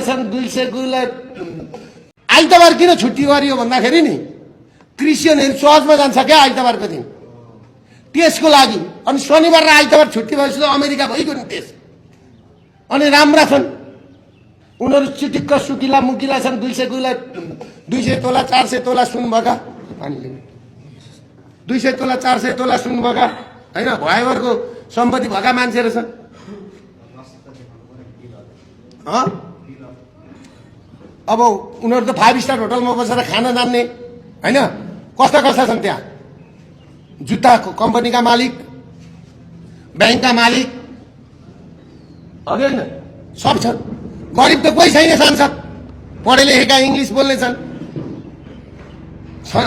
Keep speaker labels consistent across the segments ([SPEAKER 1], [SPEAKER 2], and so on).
[SPEAKER 1] 200 आइतबार किन छुट्टी गरियो भन्दाखेरि नि क्रिस्चियनहरु चर्चमा जान्छ क्या आइतबारको दिन त्यसको लागि। अनि शनिबार र आइतबार छुट्टी भएपछि त अमेरिका भइगयो नि देश। अनि राम्रा छन् उनीहरु, चिटिक्क सुकिला मुकिला छन्। 200 तोला 400 तोला सुन भएका, 200 तोला 400 तोला सुन भएका हैन, भयवरको सम्पत्ति भएका मान्छेहरु छन्। अब उनीहरु त 5 स्टार होटलमा बसेर खाना जान्ने हैन, कस्ता कस्ता छन् त्यहाँ। जुत्ताको कम्पनीका मालिक, बैंकका मालिक, हैन सब छन्। गरिब त कोही छैन, सांसद पढे लेखेका इंग्लिश बोल्ने छन्,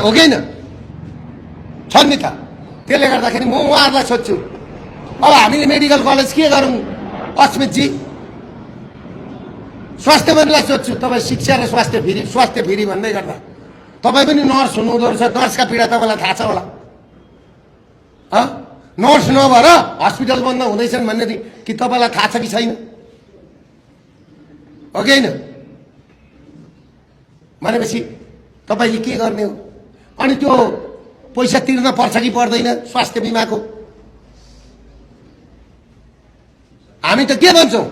[SPEAKER 1] हो कि हैन? छन् नि त। त्यसले गर्दाखेरि म उहाँहरूलाई सोध्छु, अब हामीले मेडिकल कलेज के गरौँ अस्मितजी? स्वास्थ्य मन्त्रीलाई सोध्छु, तपाईँ शिक्षा र स्वास्थ्य फ्री भन्दै गर्दा तपाईँ पनि नर्स हुनुहुँदो रहेछ, नर्सका पीडा तपाईँलाई थाहा छ होला। नर्स नभएर हस्पिटल बन्द हुँदैछन् भन्ने कि तपाईँलाई थाहा छ कि छैन? हो कि हैन? भनेपछि तपाईँले के गर्ने हो? अनि त्यो पैसा तिर्न पर्छ कि पर्दैन स्वास्थ्य बिमाको? हामी त के भन्छौँ,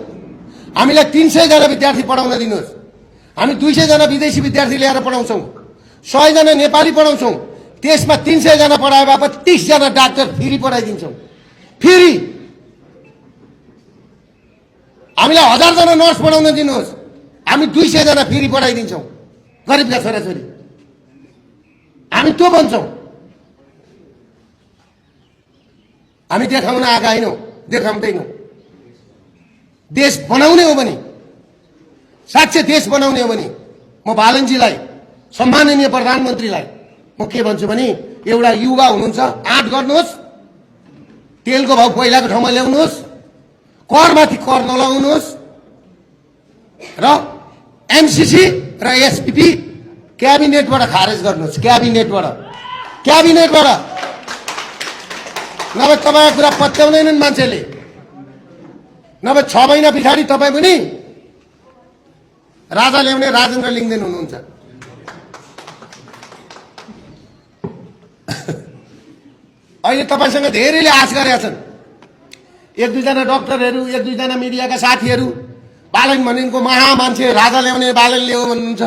[SPEAKER 1] हामीलाई 300 जना विद्यार्थी पढाउन दिनुहोस्, हामी 200 जना विदेशी विद्यार्थी ल्याएर पढाउँछौँ, 100 जना नेपाली पढाउँछौँ, त्यसमा 300 जना पढाए बापत 30 जना डाक्टर फ्री पढाइदिन्छौँ। फ्री। हामीलाई 1000 जना नर्स पढाउन दिनुहोस्, हामी 200 जना फ्री पढाइदिन्छौँ गरिबका छोराछोरी। हामी त्यो भन्छौँ। हामी देखाउन आएका होइनौँ, देखाउँदैनौँ। देश बनाउने हो भने, साँच्चै देश बनाउने हो भने म बालनजीलाई, सम्माननीय प्रधानमन्त्रीलाई म के भन्छु भने, एउटा युवा हुनुहुन्छ, आँट गर्नुहोस्, तेलको भाउ पहिलाको ठाउँमा ल्याउनुहोस्, करमाथि कर नलाउनुहोस्, र एमसीसी र एसपीपी क्याबिनेटबाट खारेज गर्नुहोस्। क्याबिनेटबाट नभए तपाईँको कुरा पत्याउँदैनन् मान्छेले। नभए 6 महिना पछाडि तपाईँ पनि राजा ल्याउने राजेन्द्र लिङ्गदेन हुनुहुन्छ। अहिले तपाईसँग धेरैले आश गरेका छन्। 1-2 जना डाक्टरहरू, 1-2 जना मिडियाका साथीहरू बालन भनेको महा मान्छे, राजा ल्याउने बालन ल्याऊ भन्नुहुन्छ।